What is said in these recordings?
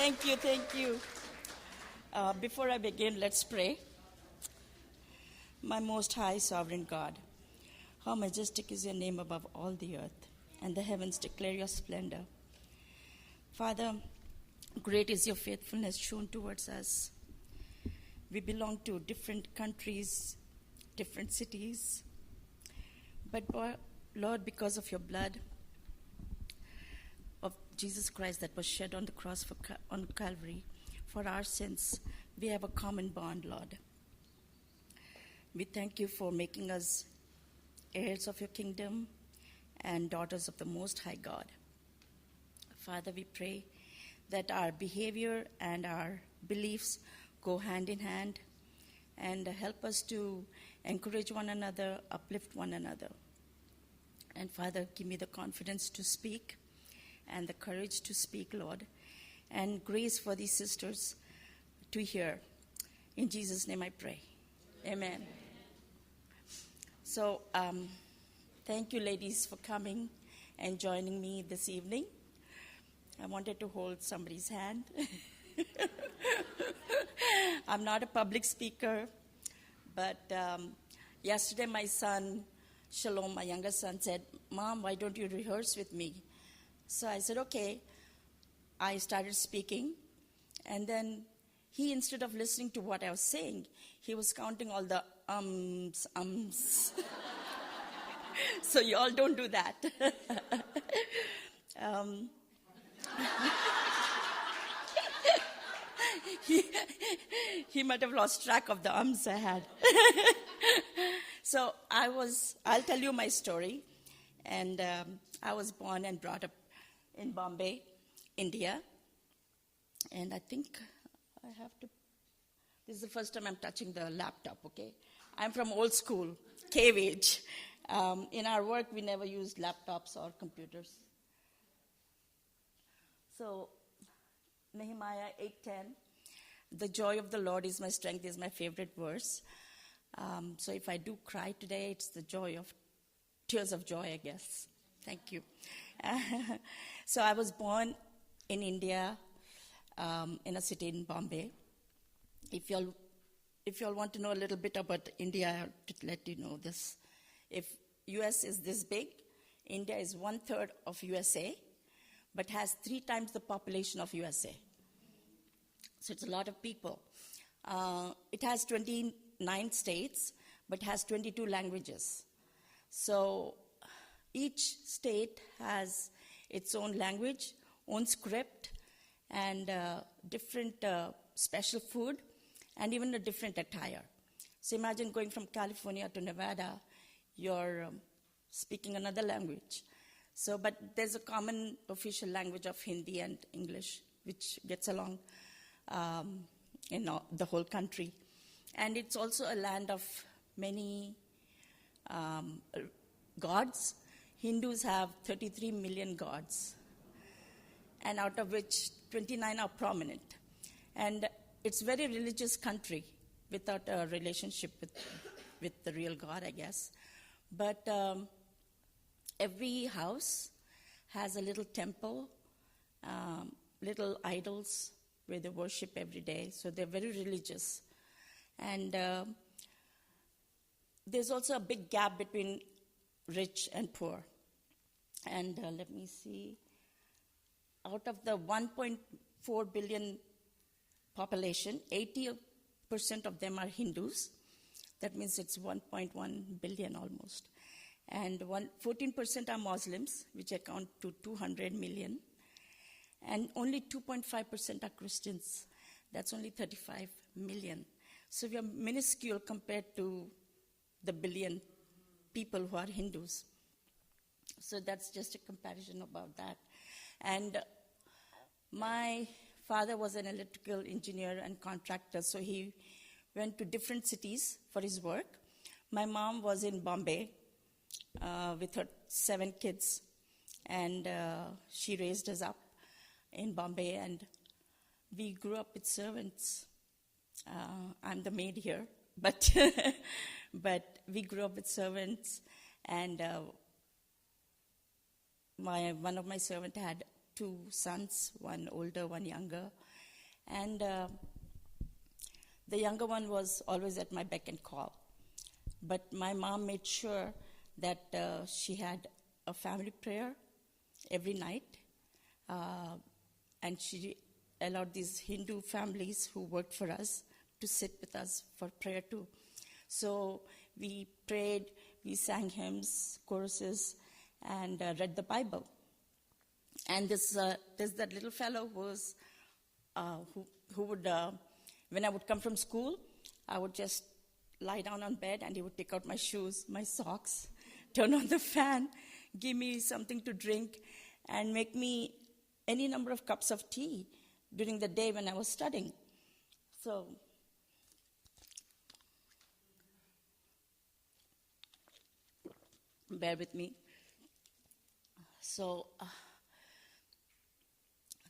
Thank you, thank you. Before I begin, let's pray. My most high sovereign God, how majestic is your name above all the earth, and the heavens declare your splendor. Father, great is your faithfulness shown towards us. We belong to different countries, different cities, but Lord, because of your blood of Jesus Christ that was shed on the cross on Calvary for our sins, we have a common bond, Lord. We thank you for making us heirs of your kingdom and daughters of the Most High God. Father, we pray that our behavior and our beliefs go hand in hand and help us to encourage one another, uplift one another. And Father, give me the confidence to speak and the courage to speak, Lord, and grace for these sisters to hear. In Jesus' name I pray. Amen. So, thank you, ladies, for coming and joining me this evening. I wanted to hold somebody's hand. I'm not a public speaker, but yesterday my son, Shalom, my younger son, said, "Mom, why don't you rehearse with me?" So I said, okay. I started speaking, and then he, instead of listening to what I was saying, he was counting all the ums. So you all don't do that. He might have lost track of the ums I had. So I'll tell you my story. And I was born and brought up in Bombay, India. And I think this is the first time I'm touching the laptop, okay? I'm from old school, cave age. In our work, we never used laptops or computers. So, Nehemiah 8:10, the joy of the Lord is my strength, is my favorite verse. So if I do cry today, it's the tears of joy, I guess. Thank you. So I was born in India, in a city in Bombay. If you all want to know a little bit about India, I have to let you know this. If US is this big, India is 1/3 of USA, but has 3 times the population of USA. So it's a lot of people. It has 29 states, but has 22 languages. So each state has its own language, own script, and different special food, and even a different attire. So imagine going from California to Nevada, you're speaking another language. So, but there's a common official language of Hindi and English, which gets along in the whole country. And it's also a land of many gods. Hindus have 33 million gods, and out of which 29 are prominent. And it's a very religious country without a relationship with the real God, I guess. But every house has a little temple, little idols where they worship every day. So they're very religious. And there's also a big gap between rich and poor. And let me see. Out of the 1.4 billion population, 80% of them are Hindus. That means it's 1.1 billion almost. And 14% are Muslims, which account to 200 million. And only 2.5% are Christians. That's only 35 million. So we are minuscule compared to the billion people who are Hindus. So that's just a comparison about that. And my father was an electrical engineer and contractor, so he went to different cities for his work. My mom was in Bombay with her 7 kids, and she raised us up in Bombay, and we grew up with servants. I'm the maid here, but we grew up with servants, and one of my servants had 2 sons, one older, one younger, And the younger one was always at my beck and call. But my mom made sure that she had a family prayer every night. And she allowed these Hindu families who worked for us to sit with us for prayer too. So we prayed, we sang hymns, choruses, and read the Bible. And there's that little fellow who would, when I would come from school, I would just lie down on bed and he would take out my shoes, my socks, turn on the fan, give me something to drink, and make me any number of cups of tea during the day when I was studying. So, bear with me. So,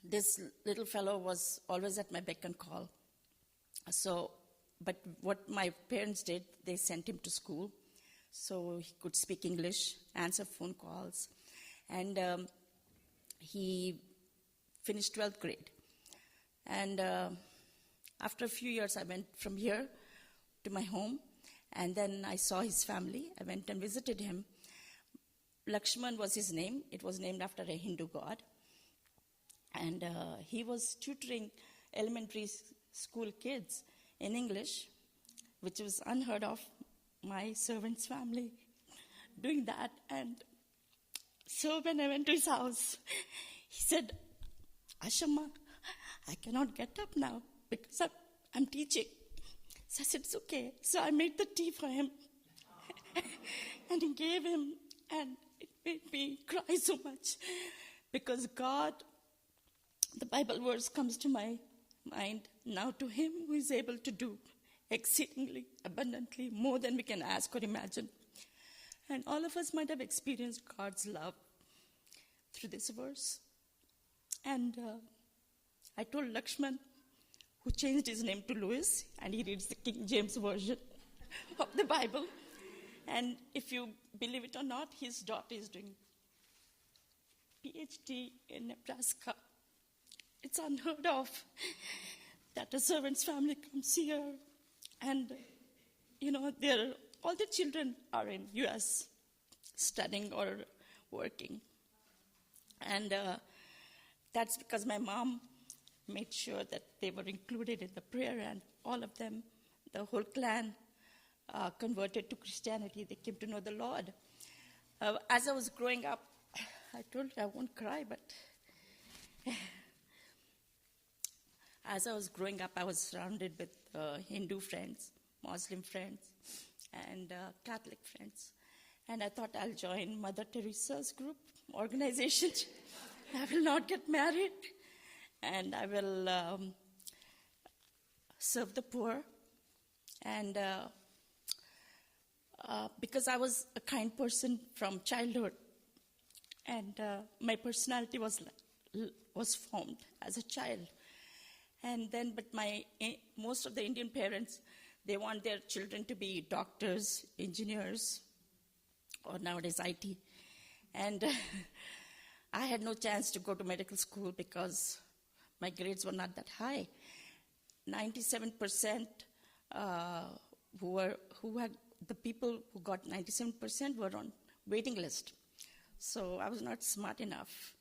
this little fellow was always at my beck and call. So, but what my parents did, they sent him to school so he could speak English, answer phone calls, and he finished 12th grade. And after a few years, I went from here to my home, and then I saw his family. I went and visited him. Lakshman was his name. It was named after a Hindu god. And he was tutoring elementary school kids in English, which was unheard of, my servant's family doing that. And so when I went to his house, he said, Ashama, I cannot get up now because I'm teaching. So I said, it's okay. So I made the tea for him and he gave him, and it made me cry so much because God, the Bible verse comes to my mind, now to him who is able to do exceedingly abundantly more than we can ask or imagine. And all of us might have experienced God's love through this verse. And I told Lakshman, who changed his name to Louis, and he reads the King James Version of the Bible. And if you believe it or not, his daughter is doing PhD in Nebraska. It's unheard of that a servant's family comes here and, all the children are in U.S. studying or working. And that's because my mom made sure that they were included in the prayer, and all of them, the whole clan, converted to Christianity. They came to know the Lord. As I was growing up, I told you I won't cry, but as I was growing up, I was surrounded with Hindu friends, Muslim friends, and Catholic friends. And I thought I'll join Mother Teresa's group organization. I will not get married, and I will serve the poor. And because I was a kind person from childhood, and my personality was formed as a child. And then, but most of the Indian parents, they want their children to be doctors, engineers, or nowadays IT. And I had no chance to go to medical school because my grades were not that high. 97% the people who got 97% were on waiting list. So I was not smart enough.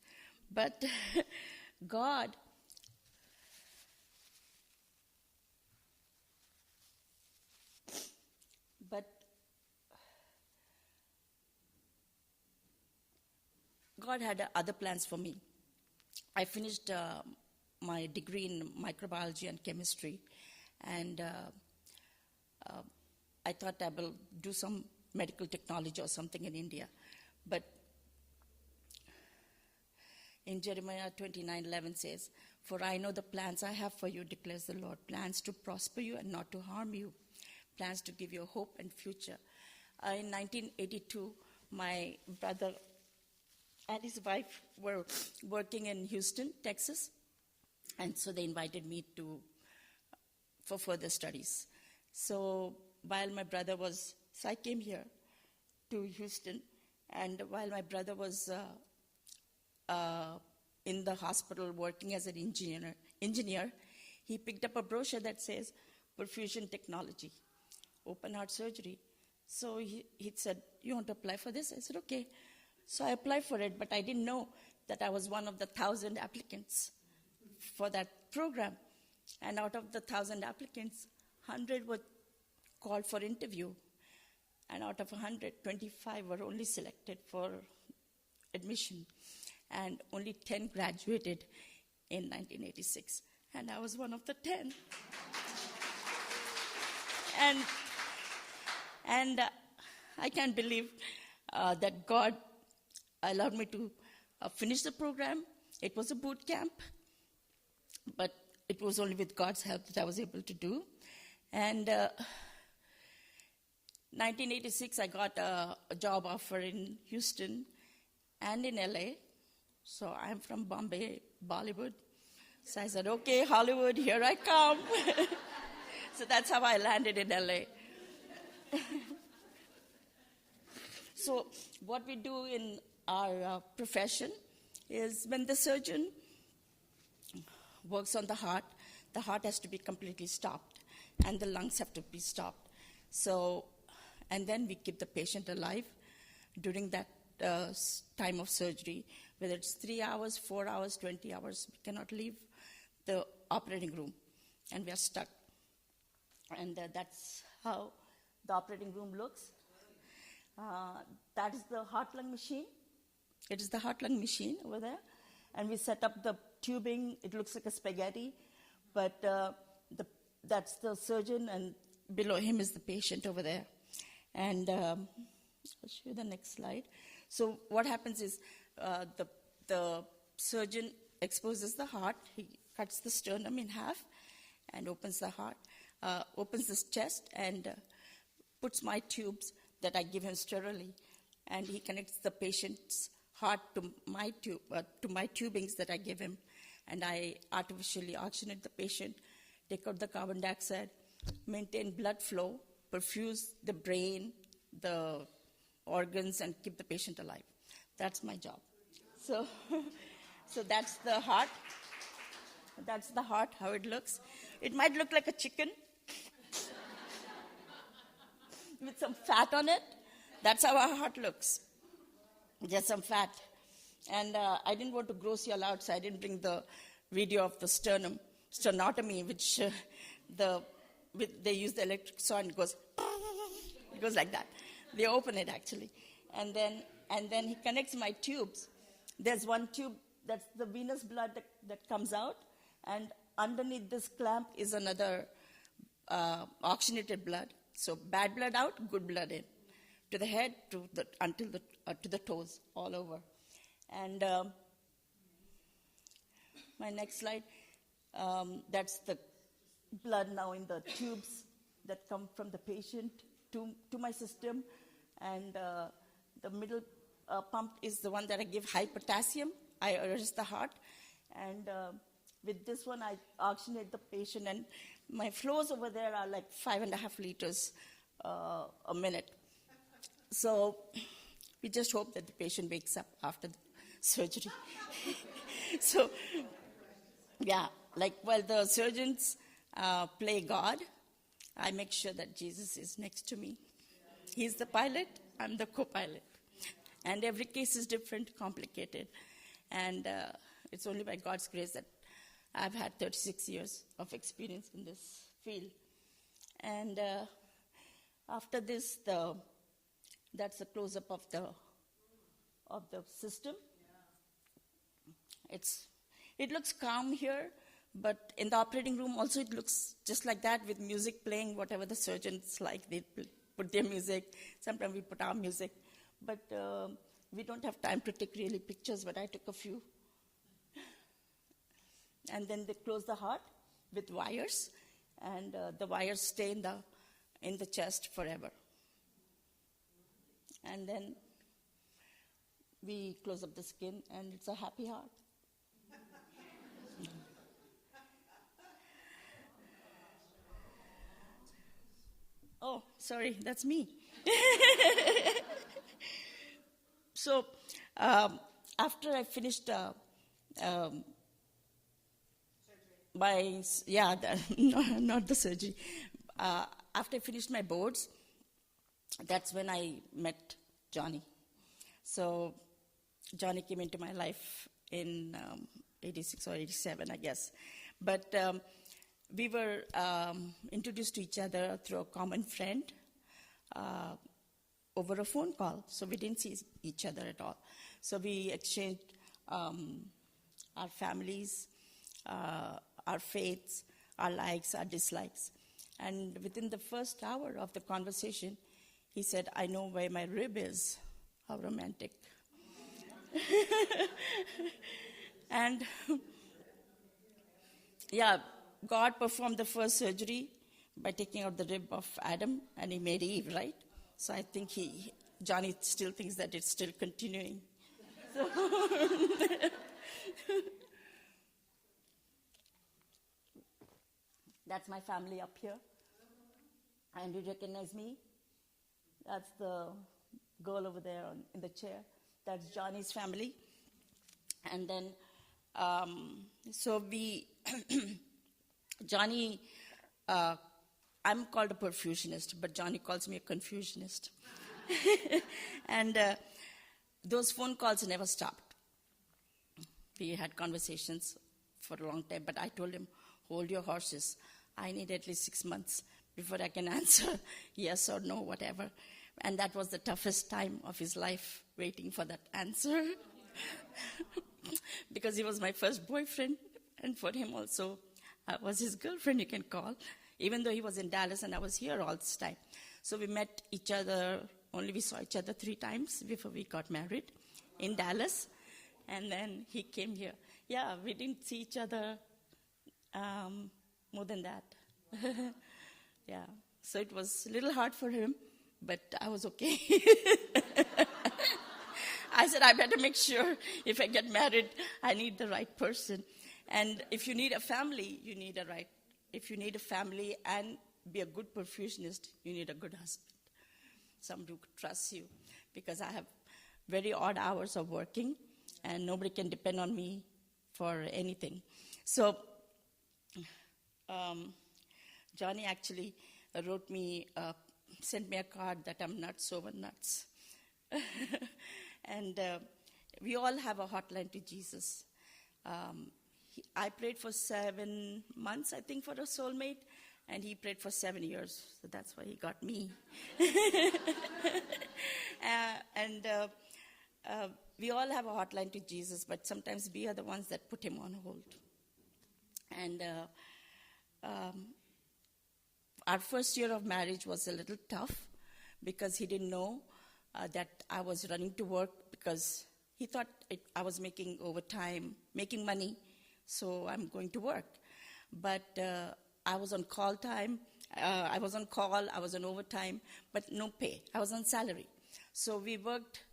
But God had other plans for me. I finished my degree in microbiology and chemistry, and I thought I will do some medical technology or something in India. But in Jeremiah 29:11 says, "For I know the plans I have for you, declares the Lord, plans to prosper you and not to harm you, plans to give you hope and future." In 1982, my brother and his wife were working in Houston, Texas, and so they invited me for further studies. So I came here to Houston, and while my brother was in the hospital working as an engineer, he picked up a brochure that says perfusion technology, open heart surgery. So he said, you want to apply for this? I said, okay. So I applied for it, but I didn't know that I was one of the 1,000 applicants for that program. And out of the 1,000 applicants, 100 were called for interview. And out of 100, 25 were only selected for admission. And only 10 graduated in 1986. And I was one of the 10. And I can't believe that God allowed me to finish the program. It was a boot camp, but it was only with God's help that I was able to do. And 1986, I got a job offer in Houston and in LA. So I'm from Bombay, Bollywood. So I said, okay, Hollywood, here I come. So that's how I landed in LA. So what we do in our profession is when the surgeon works on the heart has to be completely stopped, and the lungs have to be stopped. So, and then we keep the patient alive during that time of surgery, whether it's 3 hours, 4 hours, 20 hours, we cannot leave the operating room, and we are stuck. And that's how the operating room looks. That is the heart-lung machine. It is the heart-lung machine over there. And we set up the tubing. It looks like a spaghetti, but that's the surgeon, and below him is the patient over there. And I'll show you the next slide. So what happens is the surgeon exposes the heart. He cuts the sternum in half and opens the heart, opens the chest, and puts my tubes that I give him sterilely, and he connects the patient's heart to my tubings that I give him, and I artificially oxygenate the patient, take out the carbon dioxide, maintain blood flow, perfuse the brain, the organs, and keep the patient alive. That's my job. So, so that's the heart. That's the heart, how it looks. It might look like a chicken with some fat on it. That's how our heart looks. Just some fat. And I didn't want to gross you all out, so I didn't bring the video of the sternotomy, which they use the electric saw, and it goes like that. They open it, actually. And then he connects my tubes. There's one tube, that's the venous blood that comes out, and underneath this clamp is another oxygenated blood. So bad blood out, good blood in, to the head, to the toes, all over. And my next slide, that's the blood now in the tubes that come from the patient to my system. And the middle pump is the one that I give high potassium. I arrest the heart. And with this one, I oxygenate the patient. And my flows over there are like 5.5 liters a minute. So we just hope that the patient wakes up after the surgery. So, yeah, like while the surgeons play God, I make sure that Jesus is next to me. He's the pilot, I'm the co-pilot. And every case is different, complicated. And it's only by God's grace that I've had 36 years of experience in this field. And after this, that's a close-up of the system. It looks calm here, but in the operating room also it looks just like that, with music playing, whatever the surgeons like. They put their music. Sometimes we put our music. But we don't have time to take really pictures, but I took a few. And then they close the heart with wires, and the wires stay in the chest forever. And then we close up the skin, and it's a happy heart. Oh, sorry, that's me. So after I finished not the surgery. After I finished my boards, that's when I met Johnny. So Johnny came into my life in 86 or 87, I guess. But we were introduced to each other through a common friend over a phone call. So we didn't see each other at all. So we exchanged our families, our faiths, our likes, our dislikes. And within the first hour of the conversation, he said, "I know where my rib is." How romantic. And yeah, God performed the first surgery by taking out the rib of Adam, and he made Eve, right? So I think Johnny still thinks that it's still continuing. So that's my family up here. And you recognize me? That's the girl over there in the chair. That's Johnny's family. And then, Johnny, I'm called a perfusionist, but Johnny calls me a confusionist. And those phone calls never stopped. We had conversations for a long time, but I told him, "Hold your horses. I need at least 6 months before I can answer yes or no, whatever." And that was the toughest time of his life, waiting for that answer. Because he was my first boyfriend, and for him also, I was his girlfriend, you can call, even though he was in Dallas and I was here all this time. So we met each other, we saw each other 3 times before we got married in Dallas, and then he came here. Yeah, we didn't see each other more than that. Yeah, so it was a little hard for him, but I was okay. I said, I better make sure if I get married, I need the right person. And if you need a family, if you need a family and be a good perfusionist, you need a good husband. Somebody who trusts you. Because I have very odd hours of working, and nobody can depend on me for anything. So, Johnny actually sent me a card that I'm nuts over nuts. And we all have a hotline to Jesus. I prayed for 7 months, I think, for a soulmate, and he prayed for 7 years. So that's why he got me. We all have a hotline to Jesus, but sometimes we are the ones that put him on hold. And our first year of marriage was a little tough because he didn't know that I was running to work, because he thought I was making overtime, making money, so I'm going to work. But I was on call time, I was on call, I was on overtime, but no pay. I was on salary. So we worked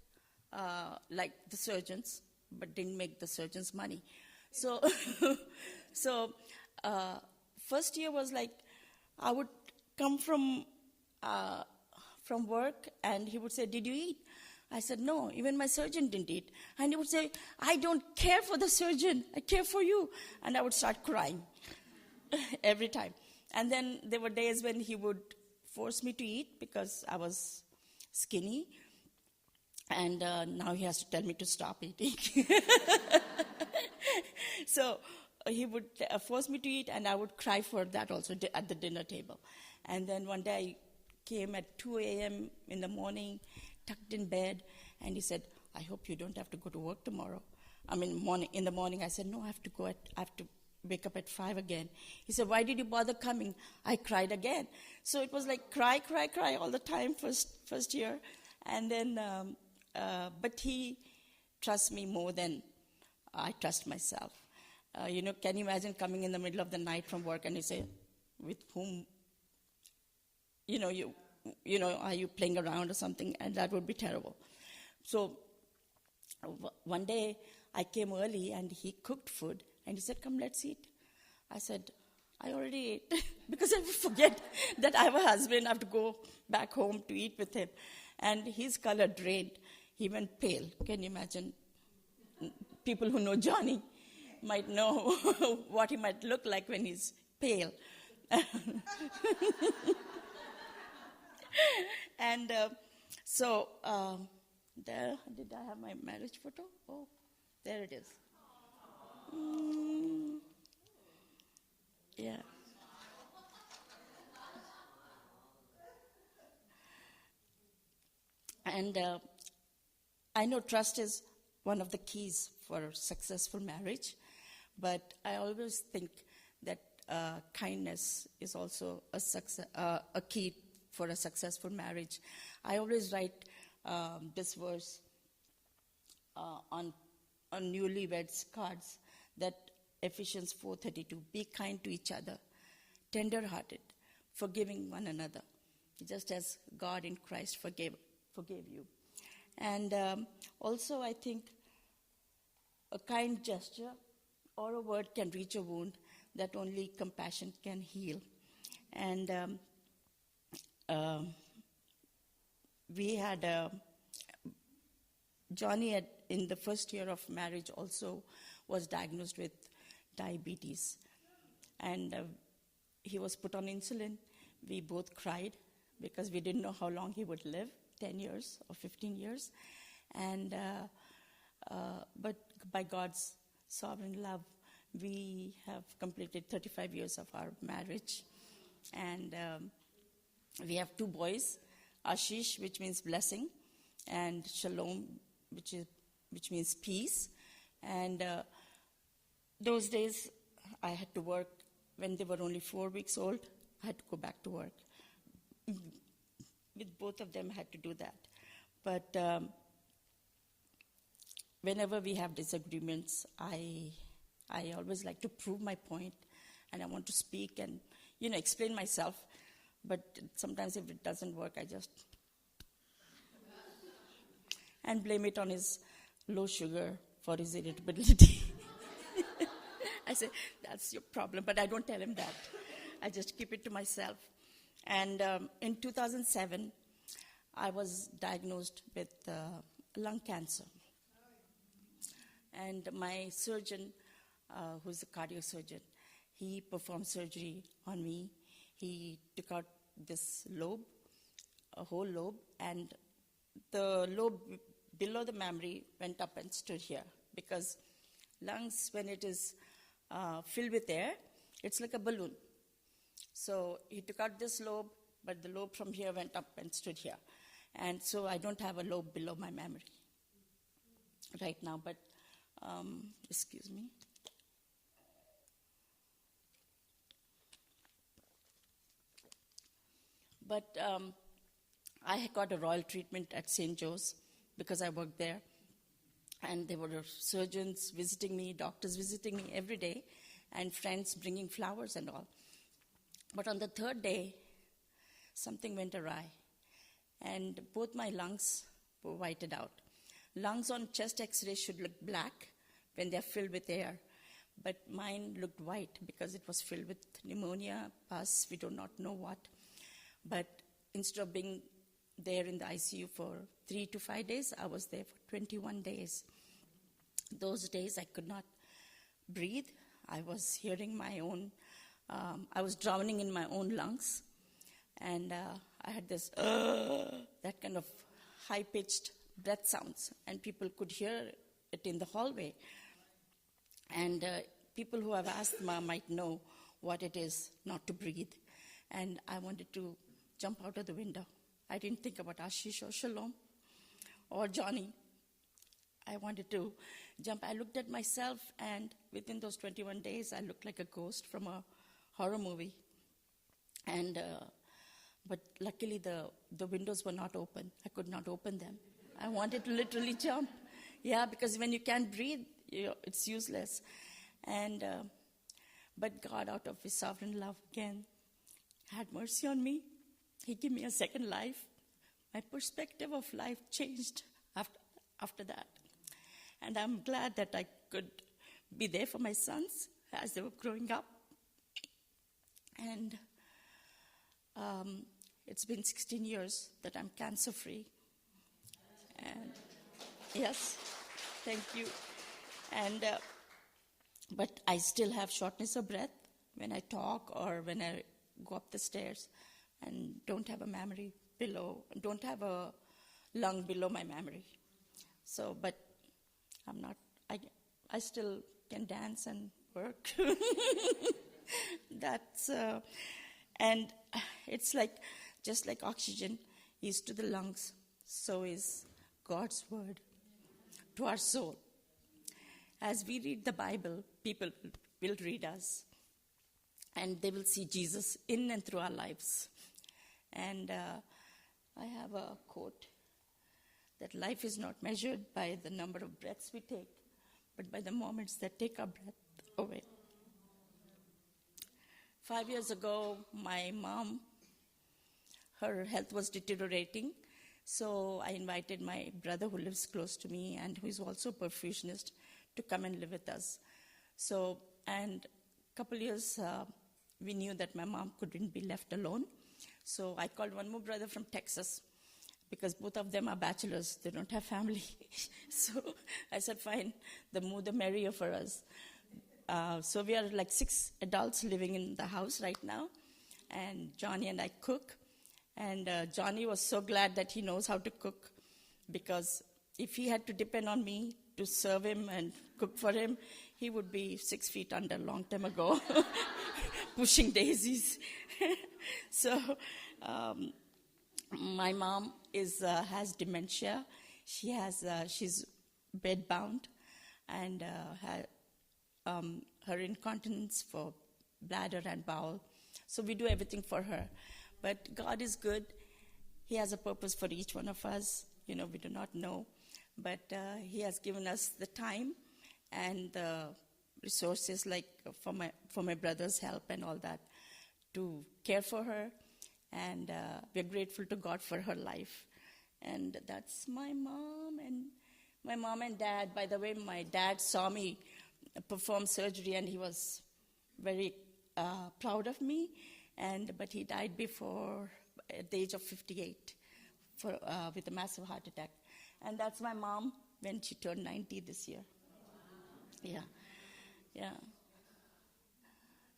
like the surgeons, but didn't make the surgeons money. So, first year was like, I would come from work, and he would say, "Did you eat?" I said, "No, even my surgeon didn't eat." And he would say, "I don't care for the surgeon, I care for you." And I would start crying every time. And then there were days when he would force me to eat because I was skinny. And now he has to tell me to stop eating. So he would force me to eat, and I would cry for that also at the dinner table. And then one day I came at 2 a.m. in the morning, tucked in bed, and he said, "I hope you don't have to go to work tomorrow." In the morning, I said, "No, I have to wake up at 5 again." He said, "Why did you bother coming?" I cried again. So it was like cry all the time first year. And then, but he trusts me more than I trust myself. Can you imagine coming in the middle of the night from work and you say, "With whom, are you playing around or something?" And that would be terrible. So one day I came early and he cooked food and he said, "Come, let's eat." I said, "I already ate," because I would forget that I have a husband. I have to go back home to eat with him. And his color drained. He went pale. Can you imagine? People who know Johnny, might know what he might look like when he's pale. And there, did I have my marriage photo? Oh, there it is. Yeah. And I know trust is one of the keys for a successful marriage, but I always think that kindness is also a key for a successful marriage. I always write this verse on newlyweds cards, that Ephesians 4:32, be kind to each other, tender-hearted, forgiving one another, just as God in Christ forgave you. And also I think a kind gesture or a word can reach a wound that only compassion can heal. And we had Johnny in the first year of marriage also was diagnosed with diabetes. And he was put on insulin. We both cried because we didn't know how long he would live, 10 years or 15 years. And but by God's sovereign love, we have completed 35 years of our marriage. And we have 2 boys, Ashish, which means blessing, and Shalom, which means peace. And those days I had to work. When they were only 4 weeks old, I had to go back to work. With both of them, I had to do that. But whenever we have disagreements, I always like to prove my point, and I want to speak and, explain myself. But sometimes if it doesn't work, I just and blame it on his low sugar for his irritability. I say, that's your problem, but I don't tell him that. I just keep it to myself. And in 2007, I was diagnosed with lung cancer. And my surgeon, who's a cardiac surgeon, he performed surgery on me. He took out this lobe, a whole lobe, and the lobe below the mammary went up and stood here, because lungs, when it is filled with air, it's like a balloon. So he took out this lobe, but the lobe from here went up and stood here. And so I don't have a lobe below my mammary right now, but excuse me. But I got a royal treatment at St. Joe's because I worked there. And there were surgeons visiting me, doctors visiting me every day, and friends bringing flowers and all. But on the 3rd day, something went awry, and both my lungs were whited out. Lungs on chest x-ray should look black when they're filled with air, but mine looked white because it was filled with pneumonia, pus, we do not know what. But instead of being there in the ICU for 3 to 5 days, I was there for 21 days. Those days I could not breathe. I was hearing my own, I was drowning in my own lungs. And I had this, that kind of high-pitched breath sounds. And people could hear it in the hallway. And people who have asthma might know what it is not to breathe. And I wanted to jump out of the window. I didn't think about Ashish or Shalom or Johnny. I wanted to jump. I looked at myself, and within those 21 days, I looked like a ghost from a horror movie. And but luckily, the windows were not open. I could not open them. I wanted to literally jump. Yeah, because when you can't breathe, it's useless. And but God, out of His sovereign love, again, had mercy on me. He gave me a second life. My perspective of life changed after that. And I'm glad that I could be there for my sons as they were growing up. And it's been 16 years that I'm cancer-free. And yes, thank you. And But I still have shortness of breath when I talk or when I go up the stairs, and don't have a mammary below, don't have a lung below my mammary. So, but I'm not, I still can dance and work. That's, and it's like, just like oxygen is to the lungs, so is God's word to our soul. As we read the Bible, people will read us, and they will see Jesus in and through our lives. And I have a quote that life is not measured by the number of breaths we take, but by the moments that take our breath away. 5 years ago, my mom, her health was deteriorating, so I invited my brother who lives close to me and who is also a perfusionist to come and live with us. So, and a couple years, we knew that my mom couldn't be left alone. So I called one more brother from Texas, because both of them are bachelors. They don't have family. So I said, fine, the more the merrier for us. So we are like 6 adults living in the house right now. And Johnny and I cook. And Johnny was so glad that he knows how to cook, because if he had to depend on me to serve him and cook for him, he would be 6 feet under a long time ago, pushing daisies. So my mom has dementia. She's bedbound, and her incontinence for bladder and bowel. So we do everything for her. But God is good. He has a purpose for each one of us. We do not know. But He has given us the time and the resources, like for my brother's help and all that, to care for her. And we're grateful to God for her life. And that's my mom and dad. By the way, my dad saw me perform surgery, and he was very proud of me. But he died before, at the age of 58, with a massive heart attack. And that's my mom when she turned 90 this year. Yeah.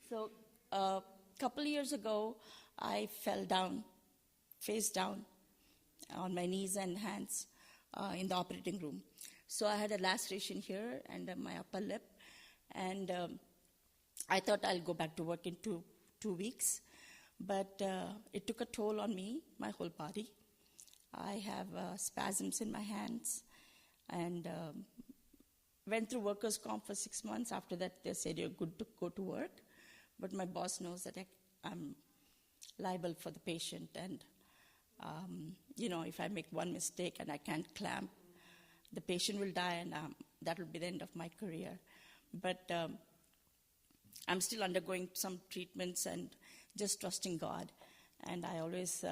So a couple years ago, I fell down, face down, on my knees and hands in the operating room. So I had a laceration here and my upper lip. And I thought I'll go back to work in two weeks. But it took a toll on me, my whole body. I have spasms in my hands, and went through workers' comp for 6 months. After that, they said, you're good to go to work. But my boss knows that I'm liable for the patient. And, if I make one mistake and I can't clamp, the patient will die, and that will be the end of my career. But I'm still undergoing some treatments and just trusting God. And I always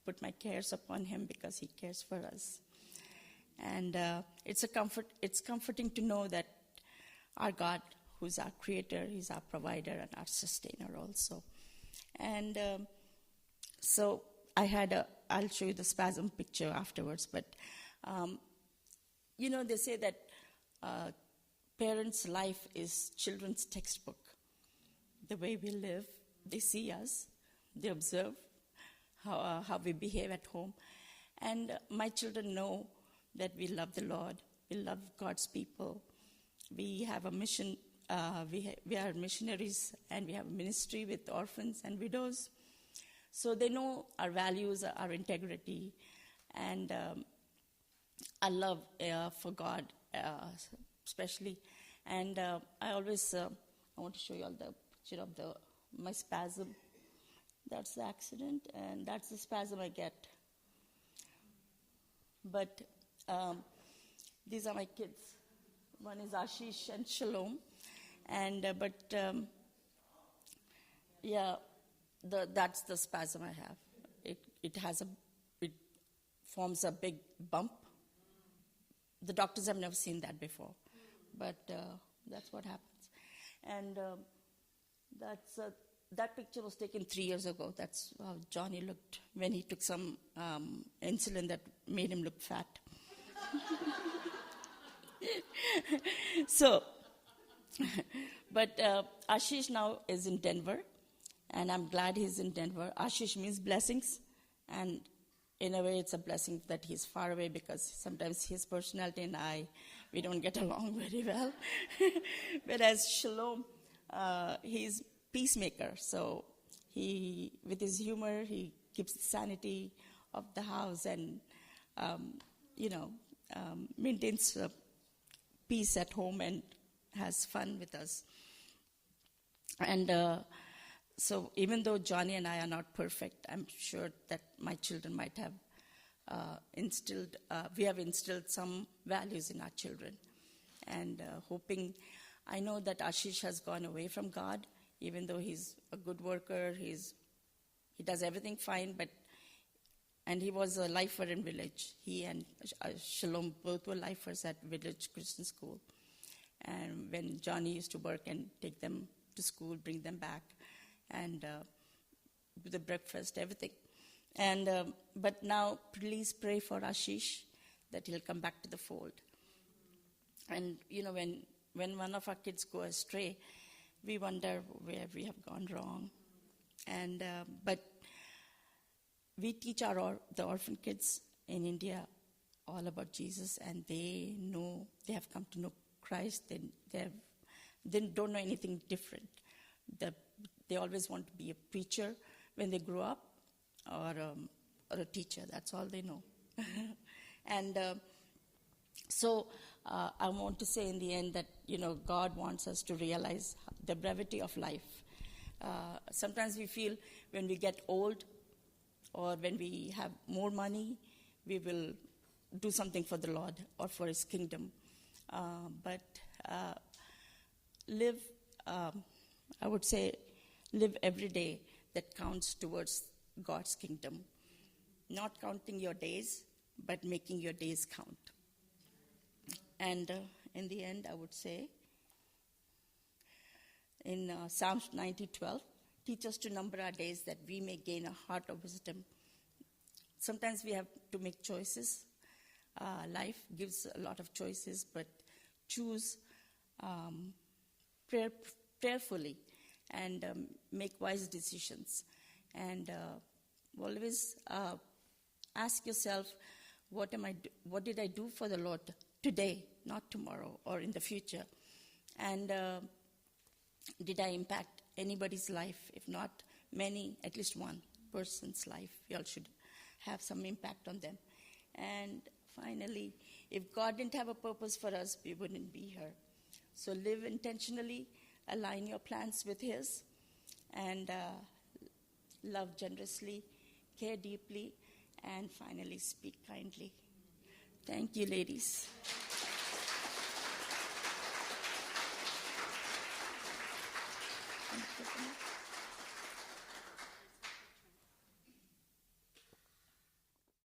put my cares upon Him, because He cares for us. And it's comforting to know that our God, who's our creator, He's our provider and our sustainer also. And so I'll show you the spasm picture afterwards. But, they say that parents' life is children's textbook. The way we live, they see us, they observe how we behave at home. And my children know that we love the Lord, we love God's people. We have a mission, we are missionaries, and we have a ministry with orphans and widows. So they know our values, our integrity, and our love for God especially. And I always, I want to show you all the picture of my spasm. That's the accident, and that's the spasm I get. But these are my kids. One is Ashish and Shalom. And that's the spasm I have. It forms a big bump. The doctors have never seen that before, but that's what happens. And that picture was taken 3 years ago. That's how Johnny looked when he took some insulin that made him look fat. So But Ashish now is in Denver, and I'm glad he's in Denver. Ashish means blessings, and in a way, it's a blessing that he's far away because sometimes his personality and we don't get along very well. Whereas Shalom, he's peacemaker, so he, with his humor, he keeps the sanity of the house and, maintains peace at home and has fun with us. And so even though Johnny and I are not perfect, I'm sure that my children might have we have instilled some values in our children. And I know that Ashish has gone away from God, even though he's a good worker, he does everything fine, and he was a lifer in village. He and Shalom both were lifers at Village Christian School. And when Johnny used to work and take them to school, bring them back, and do the breakfast, everything. And but now, please pray for Ashish that he'll come back to the fold. And when one of our kids go astray, we wonder where we have gone wrong. And but we teach the orphan kids in India all about Jesus, and they have come to know Christ. They don't know anything different. They always want to be a preacher when they grow up, or a teacher. That's all they know. And so I want to say in the end that God wants us to realize the brevity of life. Sometimes we feel when we get old or when we have more money, we will do something for the Lord or for His kingdom. But I would say, live every day that counts towards God's kingdom. Not counting your days, but making your days count. And in the end, I would say, in Psalms 90:12, teach us to number our days that we may gain a heart of wisdom. Sometimes we have to make choices. Life gives a lot of choices, but choose prayerfully and make wise decisions. And always ask yourself, what did I do for the Lord today, not tomorrow or in the future? And did I impact anybody's life? If not many, at least one person's life. We all should have some impact on them. And finally, if God didn't have a purpose for us, we wouldn't be here. So live intentionally, align your plans with His, and love generously, care deeply, and finally speak kindly. Thank you, ladies.